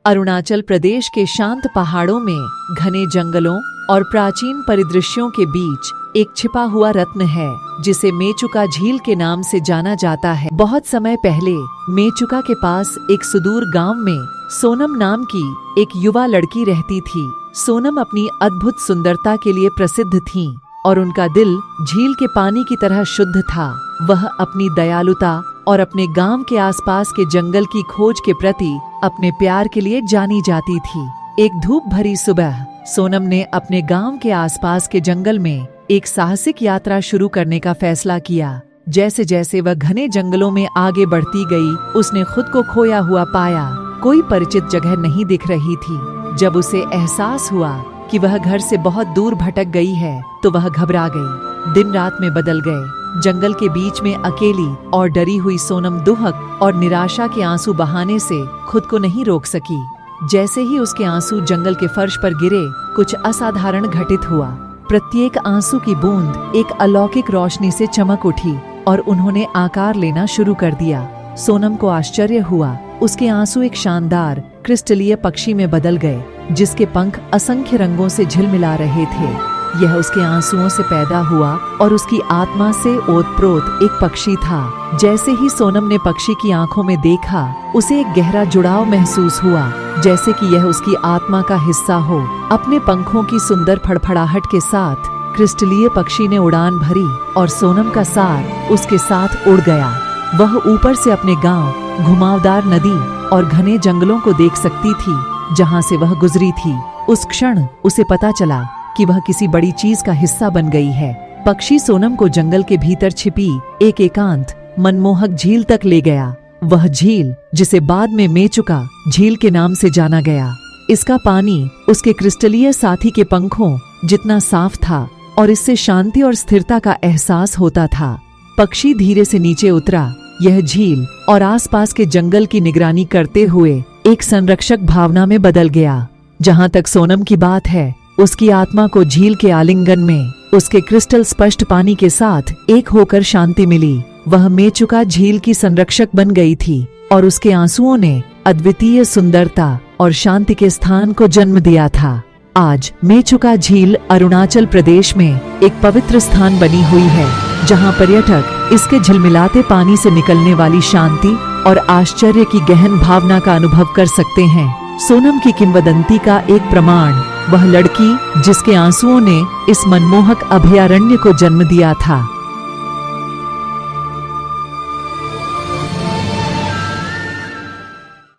अरुणाचल प्रदेश के शांत पहाड़ों में घने जंगलों और प्राचीन परिदृश्यों के बीच एक छिपा हुआ रत्न है जिसे मेचुका झील के नाम से जाना जाता है। बहुत समय पहले मेचुका के पास एक सुदूर गांव में सोनम नाम की एक युवा लड़की रहती थी। सोनम अपनी अद्भुत सुंदरता के लिए प्रसिद्ध थीं और उनका दिल झील के पानी की तरह शुद्ध था। वह अपनी दयालुता और अपने गांव के आसपास के जंगल की खोज के प्रति अपने प्यार के लिए जानी जाती थी। एक धूप भरी सुबह सोनम ने अपने गांव के आसपास के जंगल में एक साहसिक यात्रा शुरू करने का फैसला किया। जैसे जैसे वह घने जंगलों में आगे बढ़ती गई, उसने खुद को खोया हुआ पाया। कोई परिचित जगह नहीं दिख रही थी। जब उसे एहसास हुआ कि वह घर से बहुत दूर भटक गई है, तो वह घबरा गई। दिन रात में बदल गए। जंगल के बीच में अकेली और डरी हुई सोनम दुहक और निराशा के आंसू बहाने से खुद को नहीं रोक सकी। जैसे ही उसके आंसू जंगल के फर्श पर गिरे, कुछ असाधारण घटित हुआ। प्रत्येक आंसू की बूंद एक अलौकिक रोशनी से चमक उठी और उन्होंने आकार लेना शुरू कर दिया। सोनम को आश्चर्य हुआ। उसके आंसू एक शानदार क्रिस्टलीय पक्षी में बदल गए, जिसके पंख असंख्य रंगों से झिलमिला रहे थे। यह उसके आंसुओं से पैदा हुआ और उसकी आत्मा से ओतप्रोत एक पक्षी था। जैसे ही सोनम ने पक्षी की आंखों में देखा, उसे एक गहरा जुड़ाव महसूस हुआ, जैसे कि यह उसकी आत्मा का हिस्सा हो। अपने पंखों की सुंदर फड़फड़ाहट के साथ क्रिस्टलीय पक्षी ने उड़ान भरी और सोनम का सार उसके साथ उड़ गया। वह ऊपर से अपने गांव, घुमावदार नदी और घने जंगलों को देख सकती थी जहां से वह गुजरी थी। उस क्षण उसे पता चला कि वह किसी बड़ी चीज का हिस्सा बन गई है। पक्षी सोनम को जंगल के भीतर छिपी एक एकांत मनमोहक झील तक ले गया। वह झील, जिसे बाद में मेचुका झील के नाम से जाना गया, इसका पानी उसके क्रिस्टलीय साथी के पंखों जितना साफ था और इससे शांति और स्थिरता का एहसास होता था। पक्षी धीरे से नीचे उतरा। यह झील और आसपास के जंगल की निगरानी करते हुए एक संरक्षक भावना में बदल गया। जहां तक सोनम की बात है, उसकी आत्मा को झील के आलिंगन में उसके क्रिस्टल स्पष्ट पानी के साथ एक होकर शांति मिली। वह मेचुका झील की संरक्षक बन गई थी और उसके आंसुओं ने अद्वितीय सुंदरता और शांति के स्थान को जन्म दिया था। आज मेचुका झील अरुणाचल प्रदेश में एक पवित्र स्थान बनी हुई है, जहां पर्यटक इसके झिलमिलाते पानी से निकलने वाली शांति और आश्चर्य की गहन भावना का अनुभव कर सकते हैं। सोनम की किंवदंती का एक प्रमाण वह लड़की जिसके आंसुओं ने इस मनमोहक अभयारण्य को जन्म दिया था।